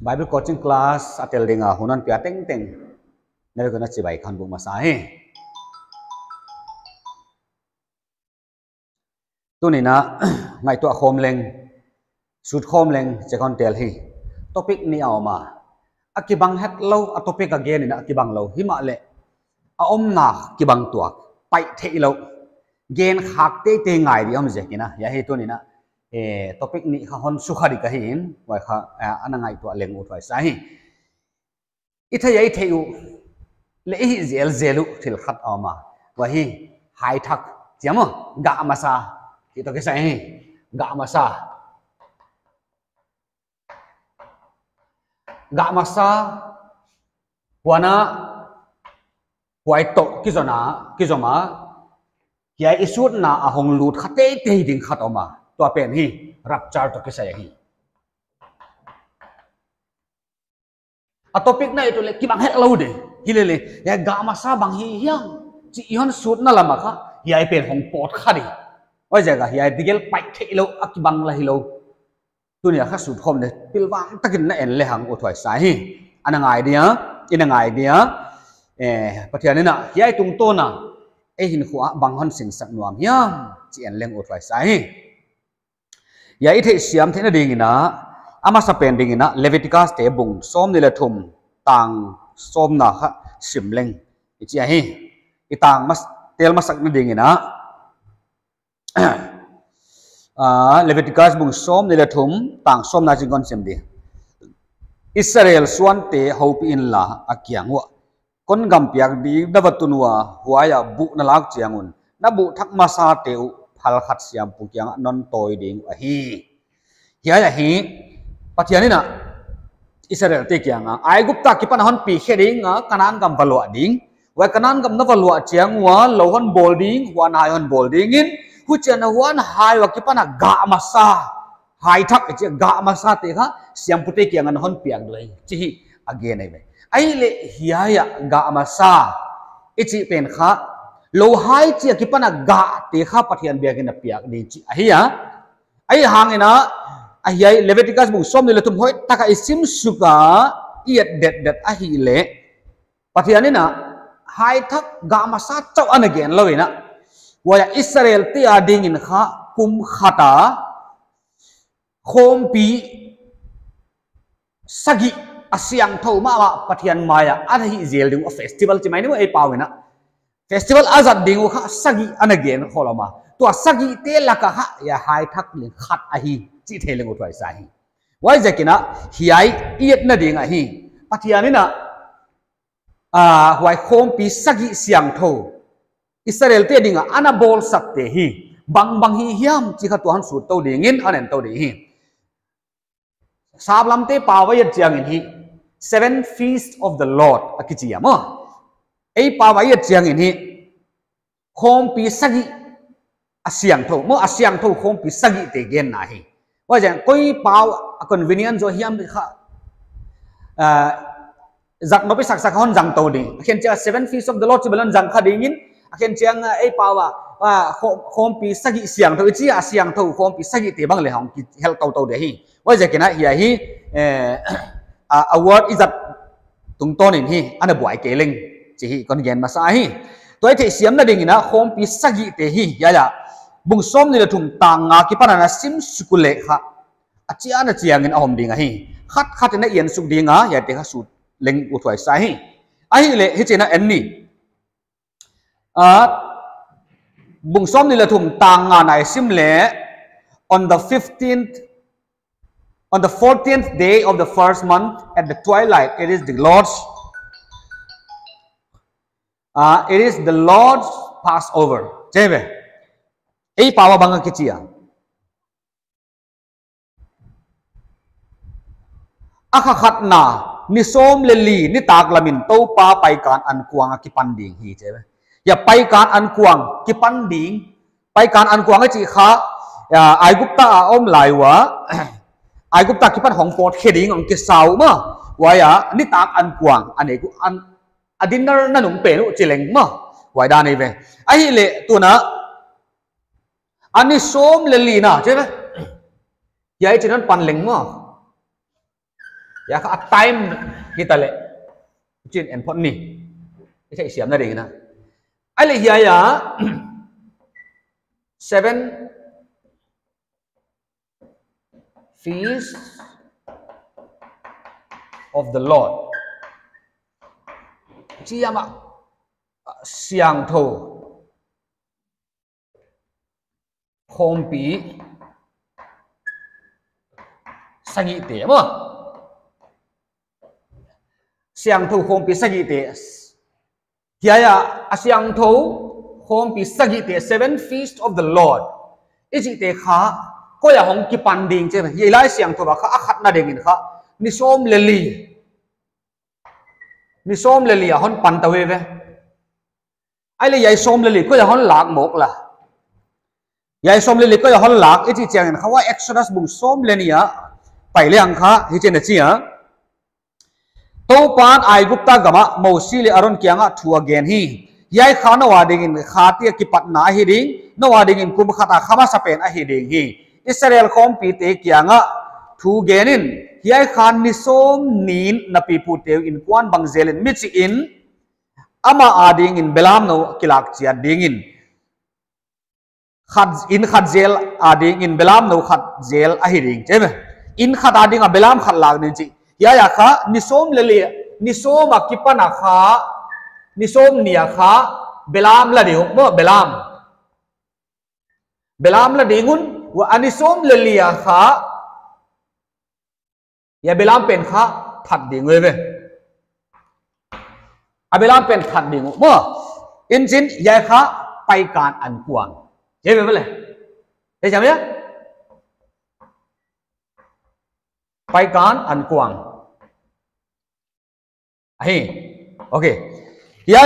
Bible coaching class atel dinga hunan pia teng teng nere ko na chi bai khan bu masahe tunina ngai to khom leng sut khom leng che kon tel hi topic ni awma akibang het lo a topic again ina akibang lo hima le a om na kibang tuak pai thei lo gen khak te te ngai ri om je kina ya he tunina topic ni kha hon su khari ka hin wa kha anangai to leng u thai sai ithai theu le hi zel zelu thil khat awma wa hi hai thak chiamo ga masa itu ke sai ga masa wana huai to kizoma ya isut na ahong lut khate te ding khat awma to pen hi rapture to ke sai hi a topic na itu le kibang het lo de hilele ya ga masa bang hi hiang chi ihon sut na lama kha ya pen hong pot khadi oi jaga ya digel pai thelo akibang la hilo tunia kha sut khom ne pilwang takin na en le hang o thoi sai hi anangai dia inangai dia pathian na ya tung to na e hin khuwa bang hon sing sak nuam hiam chi en leng o thoi sai hi ya i the siam thena ding ina ama sa pen ding ina Leviticus te bung som ni le thum tang som na kha sim leng chi hi itang mas tel masak na ding ina Leviticus bung som ni le thum tang som na jingon sem di Israel suan te hopi in la akyang wa kon gam piak di dawatunwa huaya bu na lak chiangun na bu thak masa te phal khat siam pu kyang non toy ding a hi hiya hi pathianina Israel te kyang ai gupta ki pan hon pi kheding kanan gam balwa ding wa kanan gam na balwa chiangwa lohon bolding wan hai hon bolding in hu chen wan hai wa ki pana ga masa hai thak che ga masa te kha siam pu te kyang an hon piak doi chi hi again ai ai le hiya ga masa ichi pen kha lo hai chi ki pana ga te kha pathian biakin na piak ni chi hiya ai hangena ahiyai Leviticus bung som ni letum hoi taka isim suka iat det a hi le pathianina hai thak ga masa chau an again loina waya Israel ti ading in kha kum khata khompi sagi asyang tho ma pathian maya ahi zel ding festival chi mai ni ai pawina festival azat ding kha sagi an again holama to sagi te laka ha ya hai thak ni khat ahi chi theleng u thai sai wai jakina hiai iet na ding a hi pathianina huai khom pi sagi siang tho Israel te dinga anabol sakte hi bang hi hiam chi kha tuan su to dingin anen to ding hi sablam te pawai chiang in hi 7 feast of the Lord akichi mo ei pawai chiang in hi khom pi sagi asyang tho mo asyang tho khom pi sagi te gen na hi wa jang koi paw convenient jo hiam kha zak no pi sak hon jang to ding khen cha 7 feast of the Lord chibalan jang kha dingin khen chiang ei pawa khom pi sagi siang tho chi asyang tho khom pi sagi te bang le hong ki hel to de hi wa jakina hi a word is that tung ton in hi ana buai keleng chi hi kon gen ma sa hi toy the siam na ding ina khom pi sagi te hi ya bung som ni le thum tanga ki panana sim sukule kha achia na chiang in ahom dinga hi khat na yen suk dinga ya te kha su leng u thwai sai hi ai le hi chena en ni bung som ni le thum tanga nai sim le on the 14th day of the first month at the twilight it is the Lord's Passover jebe ei pawa banga kichia akha khatna ni som le li ni tak lamin to pa pai kan an kuang ki panding hi che ya pai kan an kuang ki panding pai kan an kuang chi kha ai gupta om laiwa ai gupta ki pan hong pot kheding ong ki sau ma waya ni tak an kuang ane ku an adinner na nung pe nu chileng ma wai da nei ve ai le tu na ani som le li na che yai chinan pan leng ma ya ka time kita le chin en phot ni sai siam na ding na ai le hiya ya 7 feast of the Lord chi ama siang tho khom pi sagi te mo siang tho khom pi sagi te hiya ya siang tho khom pi sagi te 7 feast of the Lord iji te kha ko ya hong ki panding che ye lai siang tho ba kha akhat na ding in kha ni som leli a hon pan tawe ve ai le yai som leli ko ya hon lak mok la yai som leli ko ya hon lak iji chang in khawa Exodus bung som lenia pai liang kha hi chen chia to pan ai gupta gama mosili aron kianga thu again hi yai khana wa ding in khatia ki patna hi ding no wa ding in kum khata khama sapen a hi ding hi Israel khom pi te kianga thu genin hiai khan ni som nin na pi pu teu in kwan bang zelin michi in ama ading in belam no kilak chia ding in khat zel ading in belam no khat zel a hi ding cheme in khat ading a belam khat lag ni chi ya kha ni som leli ni som a kipana kha ni som nia kha belam la deu mo belam la dingun wa anisom lelia kha ya belam pen kha that ding we a belam pen that ding mo in jin ya kha pai kan an kuang je be le thế chả biết pai kan an kuang hi okay ya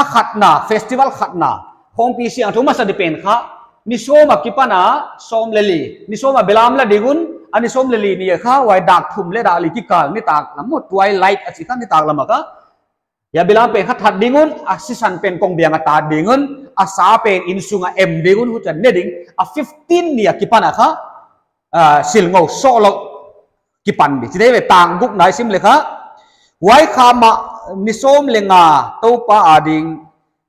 a khatna festival khatna khong pi siang thuma sa depend kha ni soma kipana som leli ni soma belam la digun ani som leli ni kha wai dak thum le da li ki kal ni tak lamut twilight achi kha ni tak lamaka ya belam pen kha that dingun asisan pen kong biang ta dingun asa pen insunga em dingun hu chan ne ding a 15 ni kipana kha silngo solo kipan bi chidei ve tang guk nai sim le kha wai kha ma ni som lenga to pa ading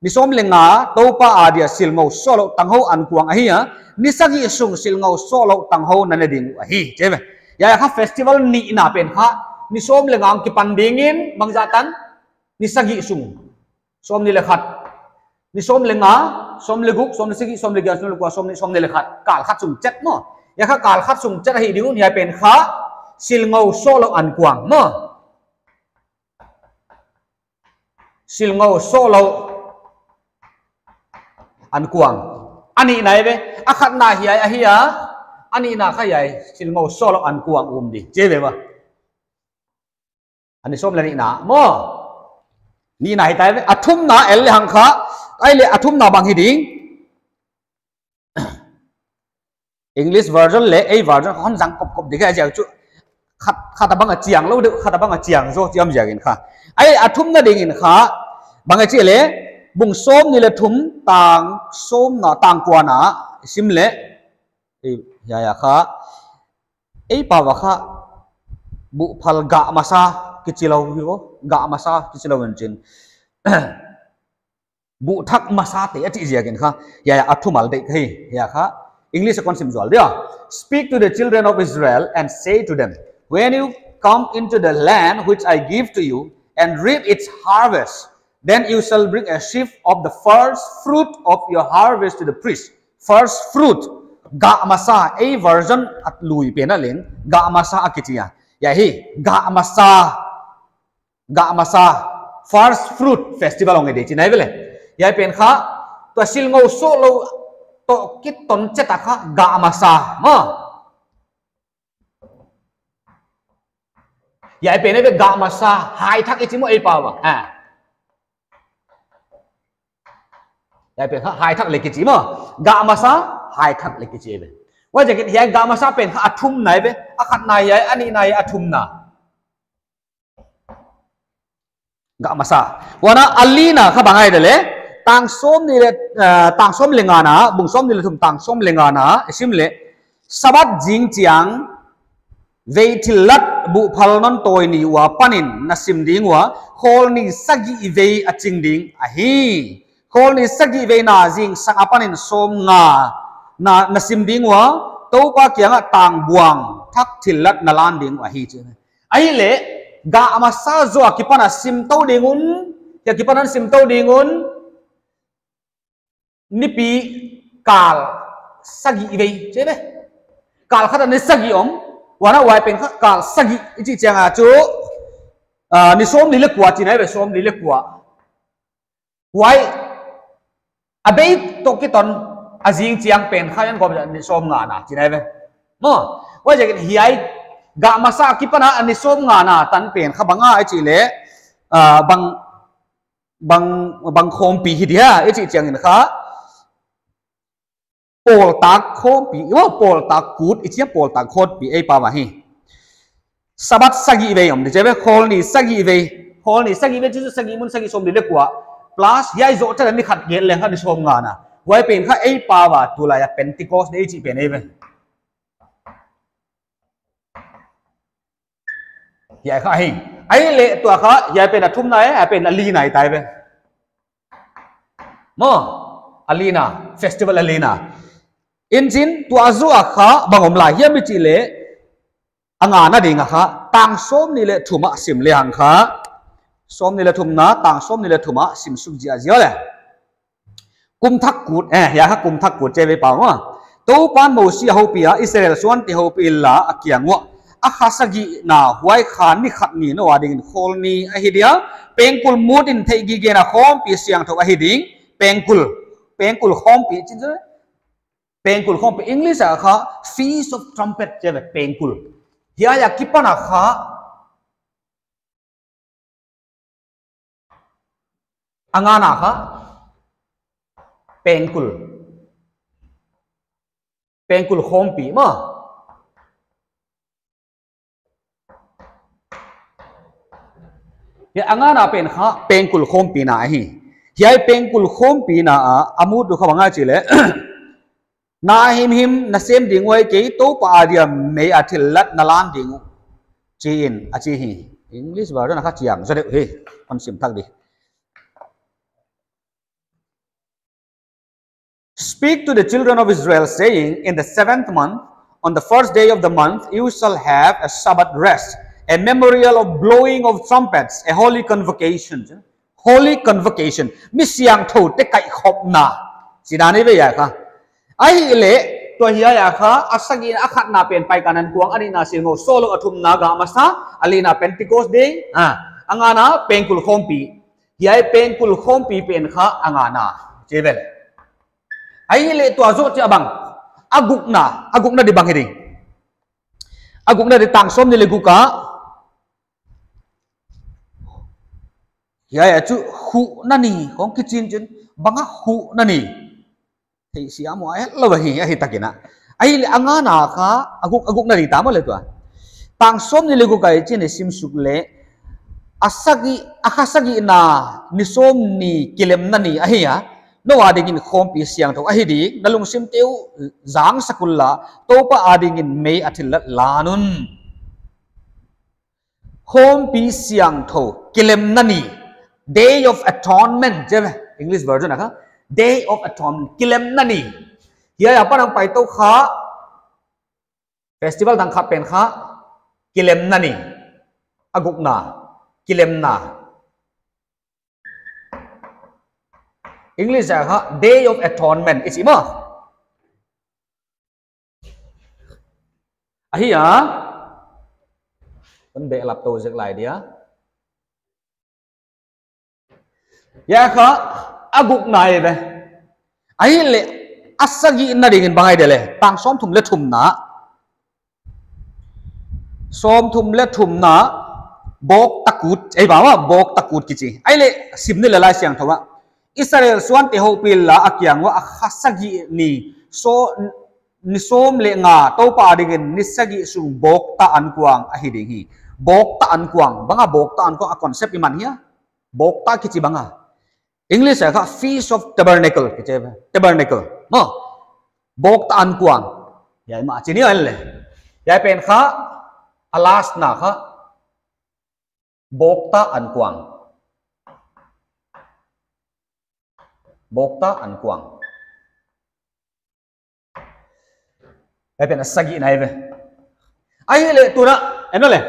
ni som lenga to pa adia silngo solo tangho an kuang ahia ni sagi sung silngo solo tangho na ne ding ahi chebe ya kha festival ni na pen kha ni som lenga ki pandingin mangjatan ni sagi sung som ni le khat ni som lenga som le guk som le sigi som le ga som le khat kal khat sung chet mo ya kha kal khat sung chet hi dingun ya pen kha silngo solo an kuang mo silngo solo an kuang ani nai be akhat na hiai ahia ani na khayai silngo solo an kuang di che be ba ani som la ni na mo ni nai tai be athum na el le hang kha ai le athum na bang hi ding English version le a version hon jang kop kop diga ja chu khat bang a chiang lo de khat bang a chiang zo chiam jagin kha ai athum na ding in kha bang a chi le bung som ni le thum tang som na tang kwa na sim le ya kha ei pa wa kha bu phal ga masa kichilo hiwo ga masa kichilo wenchin bu thak masa te ati jagin kha ya athumal de hi ya kha English concept zual dia speak to the children of Israel and say to them when you come into the land which I give to you and reap its harvest then you shall bring a sheaf of the first fruit of your harvest to the priest first fruit ga masa a version at lui penalin ga masa akitia ya hi ga masa first fruit festival ong de chinai bele ya pen kha to silngo solo to kit ton cheta kha ga masa ma ya pen ne ga masa hai thak ichimo ei pa ba ya pen kha hai thak le ki chi ma ga masa hai thak le ki chi be wa je ki ya ga masa pen kha athum nai be akhat nai ya ani nai athum na ga masa wana alina kha bangai de le tang som ni le tang som lenga na bung som ni le thum tang som lenga na sim le sabat jing chiang ve thilat bu phal non toy ni wa panin na sim ding wa khol ni sagi ve aching ding a hi khol ni sagi ve na jing sang apanin som nga na sim ding wa to pa kyang tang buang thak thilat na lan ding a hi chu ai le ga ama sa zo akipana sim to dingun ya kipanan sim to dingun nipi kal sagi ve che be kal khata ni sagi om wana wai pen kal sagi ichi changa chu ni som ni le kwa chi nai be som ni le kwa wai abei to ki ton azing chiang pen khayan ko ni som nga na chi nai be mo wai je hiai ga masa ki pana ni som nga na tan pen kha banga ichi le bang khom pi hi dia ichi chiang in kha Paul tak khom pi Paul tak kut ichi Paul tak khot pi ei pa ma hi sabat sagi ve om de je khol ni sagi ve chu sagi mun sagi som le kwa plus yai zo ta ni khat ge le kha ni som nga na wai pen kha ei pa wa tu la ya pentecost de chi pen ei ve ya kha hi ai le tu kha ya pen athum nai a pen ali nai tai ve mo alina festival alina Injin tu azu akha bangom la hiam chi le anga na ding akha tang som ni le thuma sim le hang kha som ni le thum na tang som ni le thuma sim suk ji azia le kum thak kut ya kha kum thak kut che ve pa ma to pan mo si ho pia Israel suan ti ho pi la akyang wa akha sagi na huai khan ni khat ni no ading khol ni a hi dia pengkul mudin thei gi ge na khom pi siang tho a hi ding pengkul khom pi chin Pengkul khom English akha Feast of Trumpet je pengkul ya ya kipana kha angana kha pengkul khom pi ma ya angana pen kha pengkul khom pi na hi ya pengkul khom pi na amu du kha banga chile na him na sem ding wai ke to pa dia me athilat nalan ding chin a chi hi English ba na kha chiang so de he on sim thak di Speak to the children of Israel saying in the 7th month on the first day of the month you shall have a Sabbath rest a memorial of blowing of trumpets a holy convocation mi siang tho te kai khop na sidani be ya kha ai le to hiya ya kha asagi akhat na pen pai kanan kuang ani na singo solo athum na ga masa alina pentecost day angana pengkul khompi hiya pengkul khompi pen kha angana chebel ai le to azo cha bang agukna di bang hiding agukna di tang som ni le guka hiya ya chu hu nani kong kichin chin banga hu nani thì siamo ai lo ba hi takina ai angana kha aguk na ri ta mo le to tang som ni le gu kai chin sim suk le asagi akhasagi na ni som ni kilem na ni ahia no adingin khom pi siang tho ahi di nalung sim teu zang sakulla to pa adingin me athilat lanun khom pi siang tho kilem na ni day of atonement je English version akha Day of Atonement kilem nani hiya apa nang pai to kha festival dang kha pen kha kilem nani agukna kilem na English kha Day of Atonement is ima hiya vấn đề lặp tô dịch lại dia ya kha aguk nai be ai le asagi na dingin bangai dele tang som thum le thum na bok takut ei bawa bok takut kichi ai le simni la siang thowa Israel suan te ho pil la akyang wa akhasagi ni so ni som le nga to pa dingin ni sagi sung bok ta an kuang a hi ding hi bok ta an kuang banga bok ta an ko a concept iman hiya bok ta kichi banga English kha Feast of Tabernacle tabernacle no bok ta an kuang yai ma chini an le yai pen kha alas na kha bokta an kuang bokta an kuang ai pen sagi nai ve ai le tu na eno le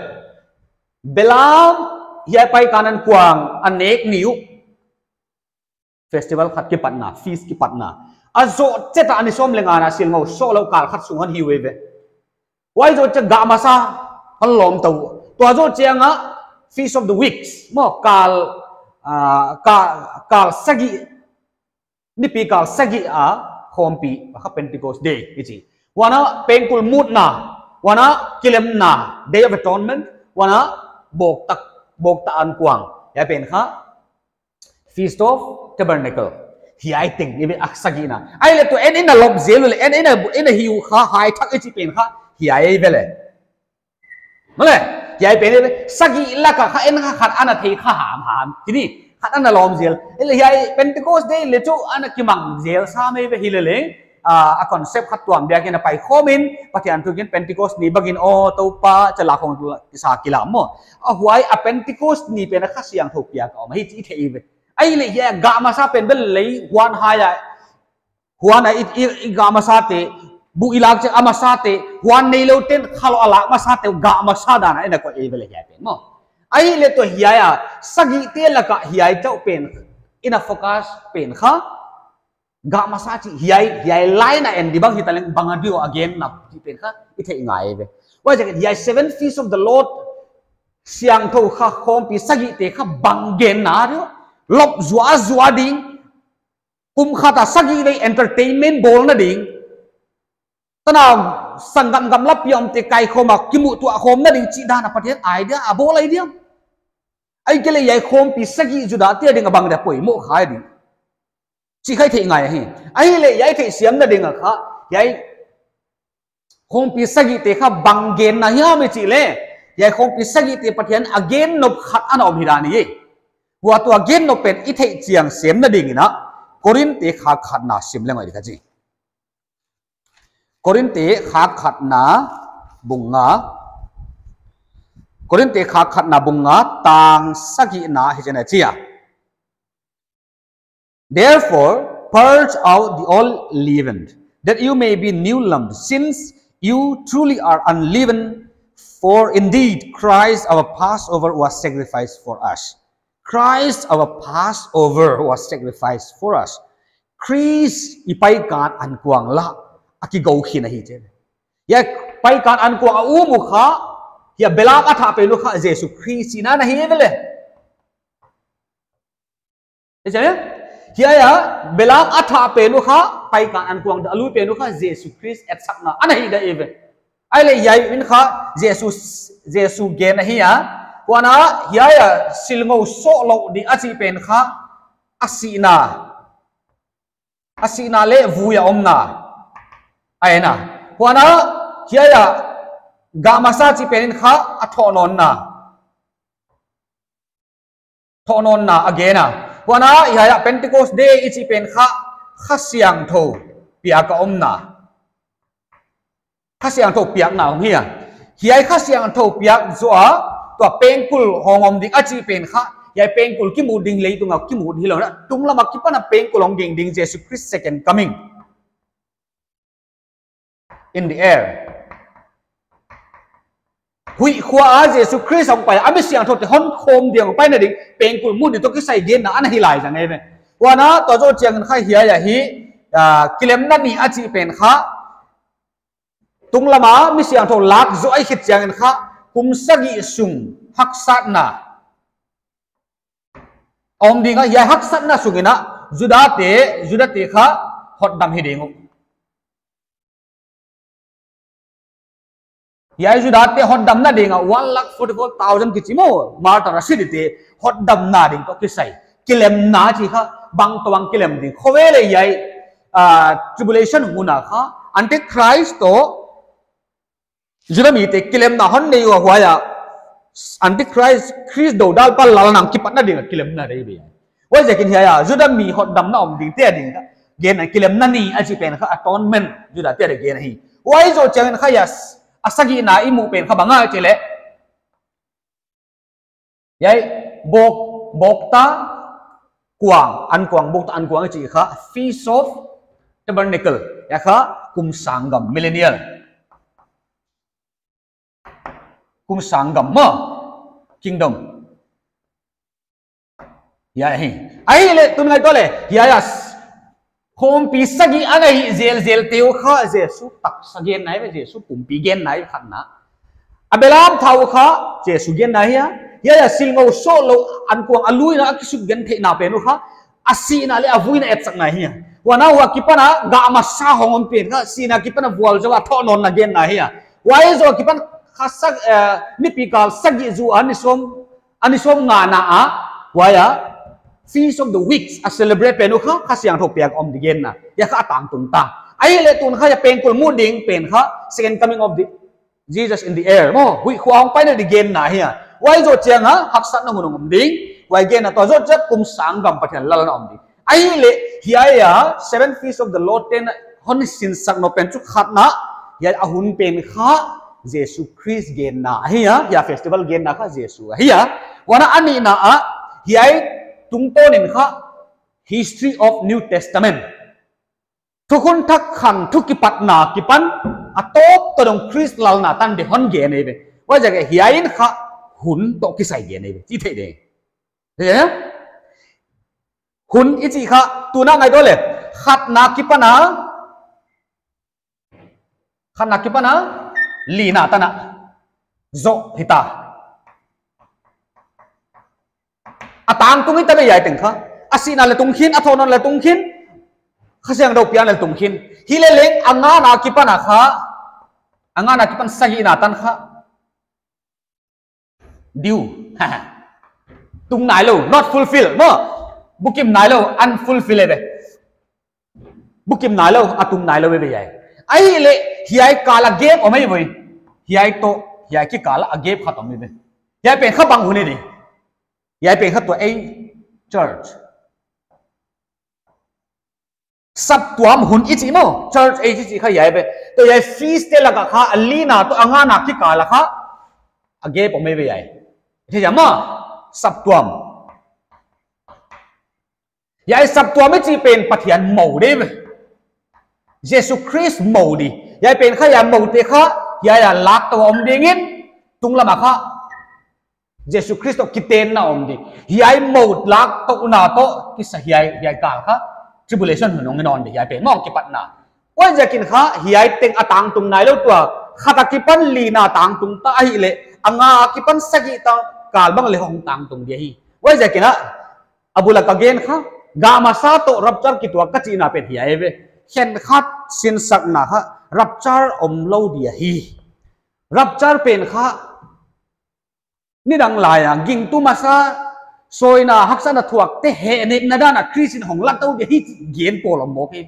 belam ya pai kanan kuang anek niu festival khat ki patna feast ki patna azo cheta ani som lenga na sil ngau so lo kal khat sungan hiwe ve wai zo che ga masa halom tau to zo chianga feast of the weeks mo kal sagi ni pi kal sagi a khompi kha Pentecost day ichi wana pengkul mut na wana kilem na day of atonement wana bokta an kuang ya pen kha feast of tabernacle hi I think ni aksagi na ai le to en in a lob zelul en in a hiu kha hai thak ichi pen kha hi ai vele mole hi ai pen sagi la ka kha en kha khat ana thei kha ham tini khat ana lom zel ele hi ai Pentecost day le chu ana kimang zel sa me ve hi le a concept khat tuam bia ken pai khomin pathian tu ken Pentecost ni bagin o to pa chala khong sa kila mo a huai a Pentecost ni pen kha siang thok pia ka ma hi chi thei ve ai le ya ga ma sa pen bel lei wan ha ya huan i ga ma sa te bu ilak che ama sa te huan nei lo ten khalo ala ma sa te ga ma sa da na ena ko e bel ya pen mo ai le to hiya ya sagi te la ka hiya chau pen ina focus pen kha ga ma sa chi hiya line na en di bang hitaleng bangadio again na ti pen kha i thei ngai ve wa ja hiya 7 feasts of the Lord siang tho kha khom pi sagi te kha bangen na ro lop zua ding kum khata sagi le entertainment bol na ding tana sangam gam lap yom te kai khoma kimu tu khom na ding chi da na pathian idea abol idea ai kele yai khom pi sagi juda te ding abang da poi mo khai ding chi khai thei ngai hi ai le yai thei siam na ding kha yai khom pi sagi te kha bangen na hi me chi le yai khom pi sagi te pathian again nop khat anom hirani ye buat again no pen i thei chiang sem na ding ina korin te kha khat na sim lengai dikha ji korin te kha khat na bunga tang sagi na hi jena chia therefore purge out the old leavened that you may be new lump since you truly are unleavened for indeed Christ our Passover was sacrificed for us. Christ our Passover was sacrificed for us. Christ ipai kan an kuang la aki go khina hi chen ya pai kan an kuang u mu kha ya belak atha pe lu kha Jesus Christ na na hi vele je ya belak atha pe lu kha pai kan an kuang da lu pe lu kha Jesus Christ et sakna ana hi da eve ai le yai in kha Jesus ge na hi ya wana hiya silmo so lo di achi pen kha asina le vuya omna aina wana hiya ga masa chi pen kha athonon na again wana hiya Pentecost day ichi pen kha khasiang tho pia ka omna khasiang tho piak na hiya khasiang tho piak zo to pengkul hongom ding achi pen kha yai pengkul ki muding lei tunga ki mud hilo na tungla makipana pengkul ong ding Jesus Christ second coming in the air hui khwa a Jesus Christ ong pai ami siang thot hon khom diang pai na ding pengkul mud to ki sai gen na an hilai jang e wana to zo chiang kha hiya ya hi kilem na ni achi pen kha tunglama mi siang tho lak zo ai khit chiang kha kum sagi sung haksat na om dinga ya haksat na sungina judate kha hot dam hi dingu ya judate hot dam na dinga 1,44,000 kichimo marta rasidite hot dam na ding to kisai kilem na chi kha bang tawang kilem ding khowele yai tribulation huna kha antichrist to judami te kilem na hon nei wa ya antichrist Christ do dal pal lal nang kipat na ding kilem na dei be wa je kin ya judami hot dam na om ding te ding gen kilem na ni aji pen kha atonement juda te gen hi wai zo chang kha ya asagi na imu pen kha banga chele yai bok ta kuang an kuang bok ta an kuang chi kha Feast of Tabernacle ya kha kum sanggam millennial kum sanggam ma kingdom ya ai le tun ngai to le ya hom pi sagi angai zel teu kha Jesu tak sagen nai ve Jesu pum pi gen nai khanna abelam thau kha Jesu gen nai ya silngo so lo an kuang alui na akisu gen the na penu kha asi na le avui na et sak nai hi wana wa kipana ga ma sa hongom pen kha sina kipana bual jawa tho non na gen nai hi wai zo kipan khasak ni pikal sagi zu anisom nga na a waya Feast of the Weeks a celebrate penu kha khasyang thok piak om digen na ya kha tang tum ta ai le tun kha ya penkul mu ding pen kha second coming of the Jesus in the air mo hui khuang pai na digen na hi wai zo chiang ha haksat na munung om ding wai gen na to zo chat kum sang gam pathian lal na om ding ai le hiya seven feast of the Lord ten hon sin sak no pen chu khat na ya ahun pen kha Jesus Christ gen na hiya ya festival gen na kha Jesus hiya wana ani na a hiya tungtonin kha history of New Testament thukun thak khan thukipat na kipan atop todong Christ lal na tan de hon ge nei be wa jaga hiain kha hun to ki sai ge nei be chi thei de he hun ichi kha tuna ngai dole khat na kipana li na tana zo hita atang tung ita yai teng kha asina le tung khin athonon le tung khin khasiang do pian le tung khin hile leng anga na kipan sagi na tan kha diu tung nai lo not fulfill mo bukim nai lo unfulfilled bukim nai lo atum nai lo be yai ai le hiai kala gap omai voi hiai ki kala agap khatom be hiai pe kha bang hune ni yai pe kha to a church sab tuam hun ichi mo church a chi kha yai be to yai feast te laga kha alina to anga na ki kala kha age po me be yai the jama sab tuam yai sab tuam chi pen pathian mo de be Jesus Christ mo di yai pen kha ya mo te kha yai ya lak to om dingin tung lama kha Jesus Christ kiten na om di hiai mo lak to na to ki sa hiai kal kha tribulation hunong non de hiai pe mong ki pat na oi jakin kha hiai teng atang tung nai lo tua khata ki pan li na tang tung ta hi le anga ki pan sagi tang kal bang le hong tang tung de hi oi jakin ha abula ka gen kha ga ma sa to rapchar ki tua ka chi na pe hiai be khen khat sin sak na kha rapchar om lo dia hi rapchar pen kha ni dang laya ging tu masa soina haksana thuak te he ne nadana Christian hong lat to de hi gen polom mo pe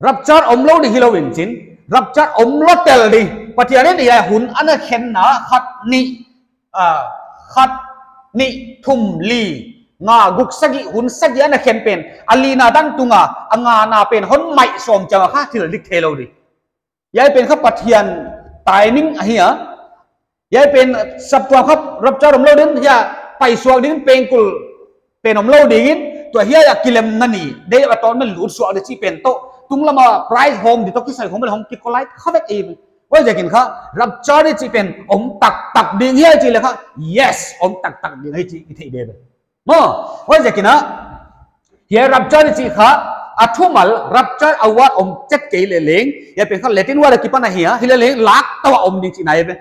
rapchar omlo de hilowin chin rapchar omlo tel di patiane ni ya hun ana khen na khat ni thum li nga guk sagi hun sagi ana khen pen alina dan tunga anga na pen hon mai som chawa kha thil lik thelo di yai pen kha pathian timing ahia yai pen sabtua khap rapchar omlo din ya pai suak din pengkul pen omlo dingin to hiya ya kilem nani de aton men lut suak de chi pen to tunglama prize home di to ki sai home home ki kolai khavet e wai jakin kha rapchar de chi pen om tak ding hiya chi le kha yes om tak ding hi chi thei de mo wai jakin ha hiya rapchar de chi kha athumal rapchar awat om chet ke le leng ya pen kha latin wa ki pana hiya hile leng lak tawa om ding chi nai be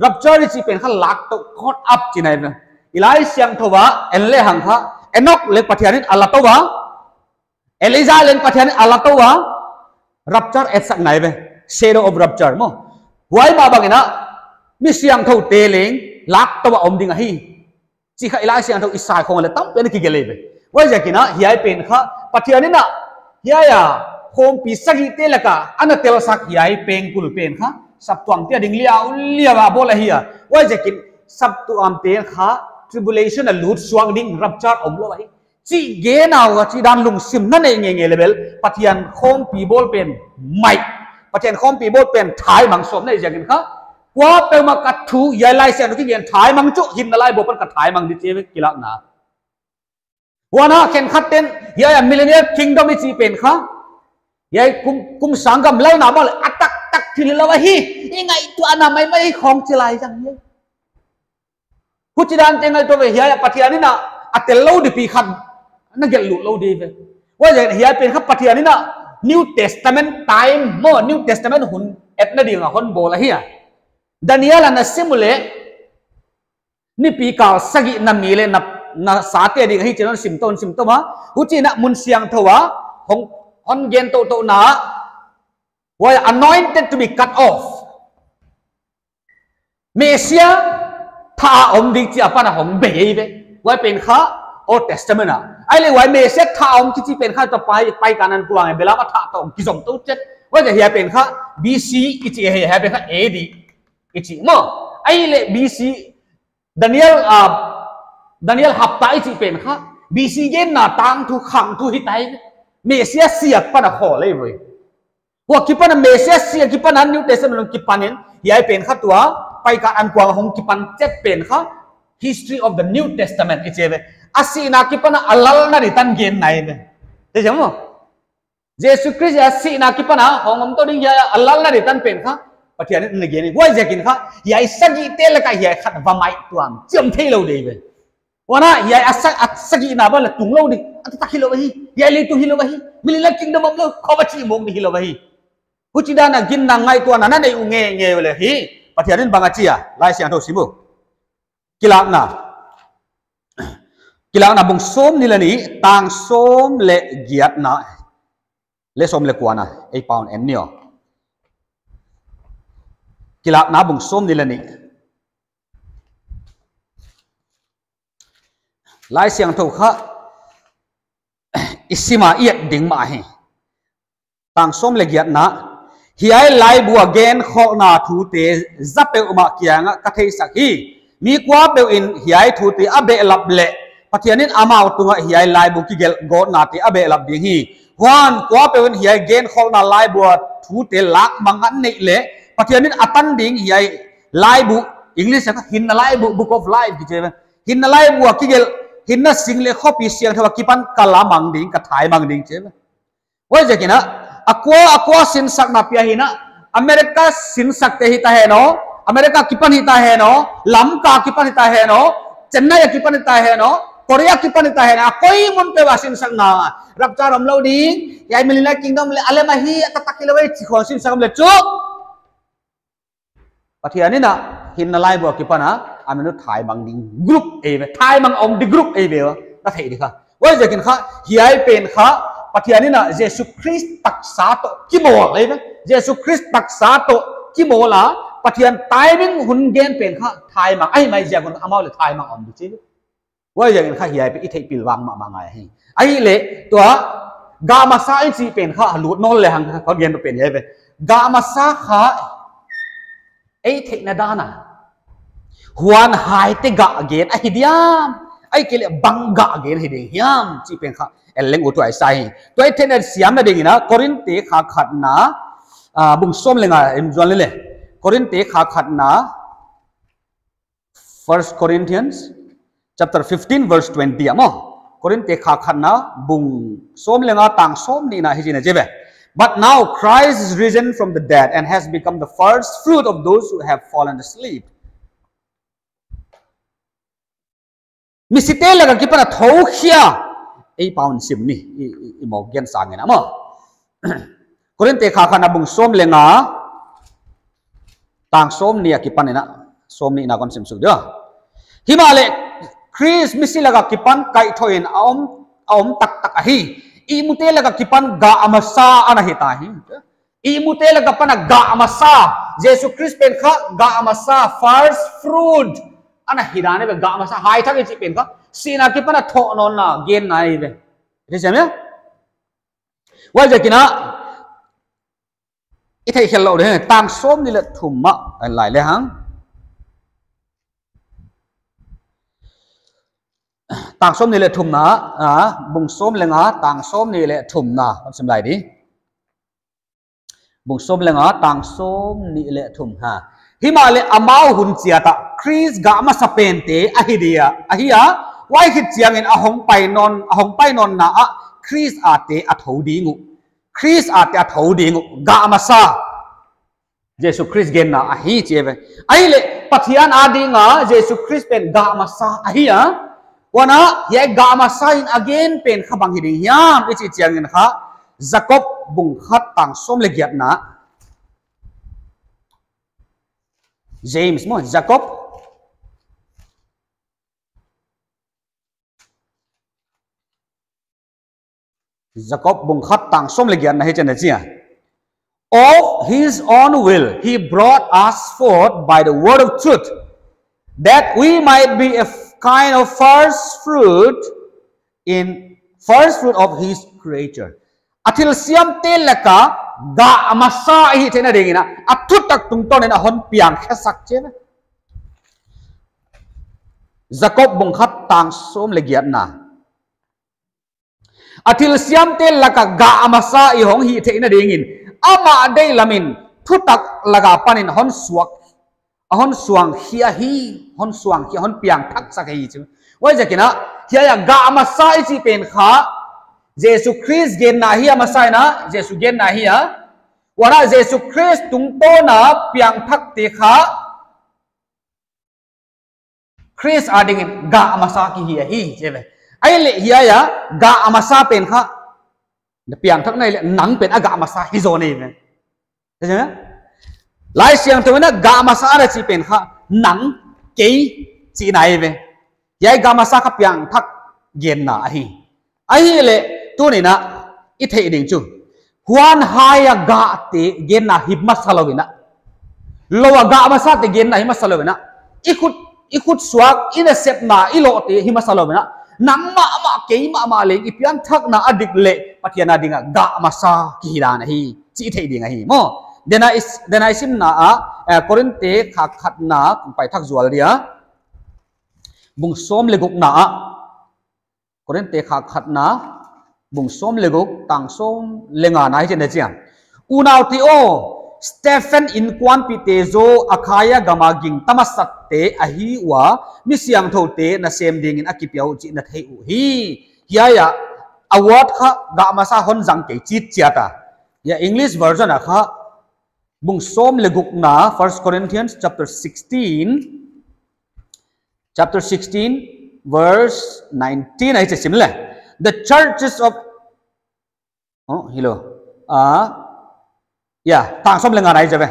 rapchar de chi pen kha lak to caught up chi nai be ilai siang thowa enle hang kha enok le pathianin alatowa Elijah len pathianin alatowa rapture et sak nai be shadow of rapture mo wai ma bangina mi siang tho te leng lak tawa om ding hi chi kha ilai siang tho isai khong le tam pe ki gele be wai jakina hiai pen kha pathianina hiaya khom pi sagi te laka ana tel sak hiai pengkul pen kha sap tuang te ding lia ba bola hiya wai jakin sap tu am te kha tribulation a lut suang ding rapture om lo hi chi ge naw chi dan lung sim na nei nge level pathian khom pi bol pen mai pathian khom pi bol pen thai mang som nei jakin kha quá pe mà cắt thu ya lai sen cái gen thai mang chu hin lai bo pan cắt thai mang đi chơi kilak na wana khen khát tên ya millionaire kingdom chi pen kha ya kum sangam lai na ba atak tak thil la hi ingai tu ana mai khong chilai jang ye huchidan tengai to ve ya pathiani na atel lo di pi khat na gel lu lo di ve wa ya pen kha pathiani na New Testament time mo New Testament hun etna ding hon bola hi Daniel na simule ni pi kal sagi na mile na sate ding hi chinon simton ha huchi na mun siang thowa hon gen to na were anointed to be cut off Messiah tha om ding chi apa na hom be ve wa pen kha Old Testament na ai le wai Messiah tha om chi pen kha to pai kanan kuang bela ma tha to ki som to chet wa ja hi pen kha BC ki chi he pen kha AD ichi mo ai le BC Daniel hapta ichi pen kha BC gen na tang thu khang thu hitai Messiah siak pa na kho le voi wa kipan Messiah siak kipan New Testament kipanin yai pen kha tua pai ka an kwang hong kipan chet pen kha history of the New Testament ichi ve asina kipan alal na ritan gen nai ve te jamo Jesus Christ asina kipan hong to ding ya alal na ritan pen kha pathian ne gen wai jekin kha yai sagi tel ka yai khat va mai tuam chim thei lo de ve wana yai sagi na ba la tung lo di ta khilo hi yai le tu hilo hi milila kingdom of lo khoba chi mong ni hilo hi huchida na gin na ngai tu na nei u nge le hi pathian banga chia lai siang tho simu kilak na bung som ni la ni tang som le giat na le som le kwana 8 pound en nio kilak na bung som ni la ni lai siang tho kha isima iet ding ma hi tang som le giat na hiai lai bu again kho na thu te zape uma kianga ka thei sak hi mi kwa pe in hiai thu te abe lap le pathianin amau tunga hiai lai bu ki gel go na te abe lap ding hi wan kwa pe in hiai gen kho na lai bu thu te lak mangan nei le pathianin atan ding hiai lai bu English ka hin na lai bu book of life ki che hin na lai bu ki gel hin na sing le khopi siang thawa kipan kala mang ding ka thai mang ding che wai je kina akwa sin sak na pia hina America sin sak te hita he no America kipan hita he no lamka kipan hita he no Chennai kipan hita he no Korea kipan hita he na koi mon pe wa sin sak na rapcha ram lo ding yai milina kingdom le ale ma hi atakilo wai chi khon sin sak le chu pathiani na hin na lai bo kipana amenu thai mang ding group e thai mang om di group e be na thei di kha wai je kin kha hiai pen kha pathiani na Jesus Christ taksa to kimol le Jesus Christ taksa to kimola pathian timing hun gen pen kha thai mang ai mai ja gon amau le thai mang om di chi wai je kin kha hiai pe i thei pil wang ma ngai hi ai le to ga ma sa i chi pen kha lut non le hang kha gen pen ye be ga ma sa kha ai thei na dana huan hai te ga again ai diam ai kele bangga again hi ding hiam chi pen kha eleng utu ai sai toi thena siam na ding na Korinte kha khat na bung som lenga em zon le Korinte kha khat na 1 Corinthians chapter 15 verse 20 amo Korinte kha khat na bung som lenga tang som ni na hi jina jebe but now Christ is risen from the dead and has become the first fruit of those who have fallen asleep misite laga ki para thau khia ei pound sim ni i mo gen sang na mo Korinte kha khana bung som lenga tang som ni ki panina som ni na kon sim su dia himale Chris misi laga ki pan kai thoin om tak tak hi i mute laga ki pan ga amasa ana hita hi i mute laga pana ga amasa Jesus Christ pen kha ga amasa first fruit ana hidane be ga masa hai thak chi pen ka sina ki pana tho non na gen nai be re jamya wa je kina i thai khel lo de tang som ni le thumma lai le hang tang som ni le thumna bung som lenga tang som ni le thumna on sim lai di bung som lenga tang som ni le thum ha himale amau hun chiata Chris ga ma sapente ahidia ahia wai hit chiang in ahong painon na a Chris ate athodingu Chris ate athodingu ga ma sa Jesus Christ gen na ahi cheve aile pathian adinga Jesus Christ pen ga ma sa ahia wana ye ga ma sa in again pen khabang hiding yam ichi chiang in kha Jacob bung khat tang som le giat na James mo Jacob bung khat tang som le giat na he chen chia of his own will he brought us forth by the word of truth that we might be a kind of first fruit of his creature atil siam tel laka ga amasa hi thena dingina atut tak tung ton na hon piang khasak che Jacob bung khat tang som le giat na atil siam tel laka ga amasa i hong hi thena dingin ama dei lamin thutak laga panin hon suang hia hi hon suang hi hon piang thak sak hi chu wai jakina hia ya ga amasa i chi pen kha Jesus Christ gen na hi amasai na Jesus gen na hi wana Jesus Christ tung to na piang thak te kha Christ ading ga amasa ki hi cheve ai le hi ya ga amasa pen kha na piang thak nai le nang pen aga amasa hi zo nei me thế lai siang to na ga amasa ra chi pen kha nang ke chi nai ve yai ga amasa kha piang thak gen na hi ai le tu ni na I thei ding chu huan haya ga te gen na hip masalawina lowa ga masa te gen na hip masalawina ikut swak ina sep na ilo te hip masalawina nang ma ke ma le ipian thak na adik le patiana dinga ga masa ki hirana hi chi thei dinga hi mo dena isim na a korinte khat na pai thak zual ria bung som le guk na korinte khat na bung som legok tang som lenga nai chen chiang unau ti o Stephen in kwan pi te zo akhaya gama ging tamasat te ahi wa mi siang tho te na sem ding in akipiau chi na thei u hi hiya award kha ga masa hon jang ke chi chiata ya English version a kha bung som legok na 1 Corinthians chapter 16 verse 19 ai che simle the churches of tang som lenga nai jabe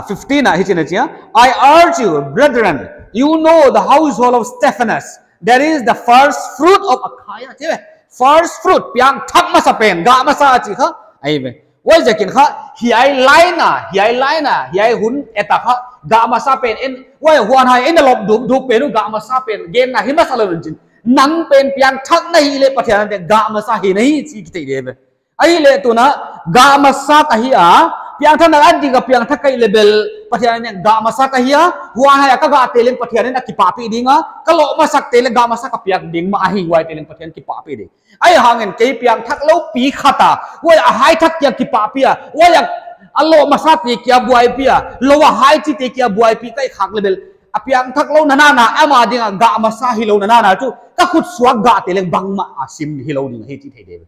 15 hi chen chia I urge you brethren you know the household of Stephanus that is the first fruit of Achaia jabe first fruit piang thak ma sa pen ga ma sa chi kha ai be wai jakin kha hi ai hun eta kha ga ma sa pen en wai huan hai en lob du pen ga ma sa pen gen na hi ma sa lo jin nang pen piang thak na hi le pathian de ga ma sa hi nahi chi ki te de ai le tu na ga ma sa ka hi a piang thak na adi ga piang thak kai level pathian ne ga ma sa ka hi a huan hai ka ga teleng pathian ne ki pa pi dinga ka lo ma sak tele ga ma sa ka piak ding ma hi wai teleng pathian ki pa pi de ai hangen ke piang thak lo pi khata wai a hai thak ya ki pa pi a wai allo ma sa ti kya buai pi a lo wa hai chi te kya buai pi kai khak level apiang thak lo na ama dinga ga ma sa hi lo na chu ka khut swak ga teleng bang ma asim hi lo ding he chi thei de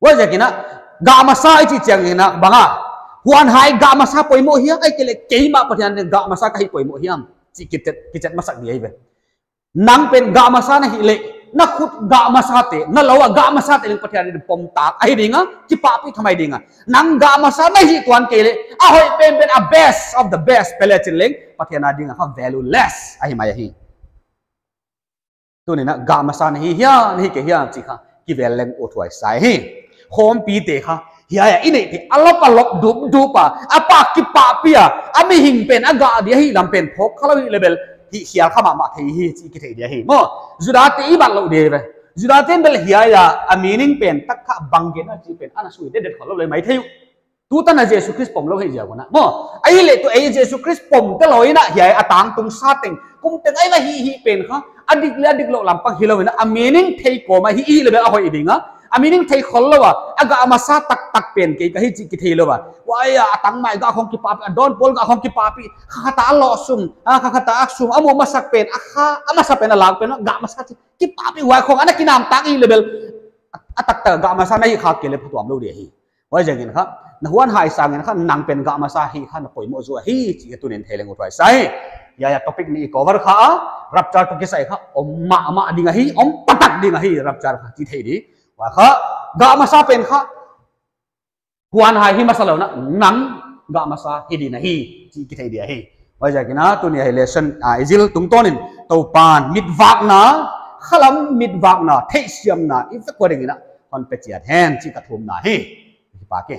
wa jakina ga ma sa chi chang na banga huan hai ga ma sa poimo hiam ai kele keima pathian ga ma sa ka hi poimo hiam chi kitet masak di ai be nang pen ga ma sa na hi le na khut ga ma sa te na lawa ga ma sa te leng pathian de pom tak ai dinga ki pa pi thamai dinga nang ga ma sa na hi kwan kele a hoi pen a best of the best peletin leng pathian adinga ha value less ai mai hi tu ni na ga ma sa na hi ke hiam chi kha ki vel leng o thuai sai hi khom pi te kha hiya ine te alop du pa apa ki pa pia ami hing pen aga dia hi lam pen phok khala level hi hiya khama ma thei hi chi ki thei dia hi mo jurate i ban lo de ve jurate bel hiya a meaning pen tak kha bangge na chi pen ana sui de kholo le mai thei tu ta na Jesus Christ pom lo hi ja na mo ai le tu ai Jesus Christ pom te loi na hiya atang tung sa teng kum teng ai la hi pen kha adik lo lampang hi lo na a meaning thei ko ma hi level a hoi dinga amining thei khol lawa aga amasa tak tak pen ke ka hi chi ki thei lawa waya atang mai ga khong ki papi don pol ga khong ki papi khata lo sum khata aksum amo masak pen akha amasa pen lag pen ga masa ki papi wa khong ana kinam tak i level atak ta ga masa nai kha ke le phuam lo de hi wai jangin kha na huan hai sangin kha nang pen ga masa hi kha na poi mo zo hi chi tunin theleng utwai sai ya topik ni cover kha rapchar to ke sai kha ma dinga hi patak dinga hi rapchar kha chi thei di wa kha ga masa pen kha huan hai hi masalo na nang ga masa hi di na hi chi ki thei dia hi wai jangina tu ni hi lesson izil tung tonin to pan mit vak na khalam mit vak na thei siam na if ko ding na on pe chiat hen chi ka thum na hi pa ke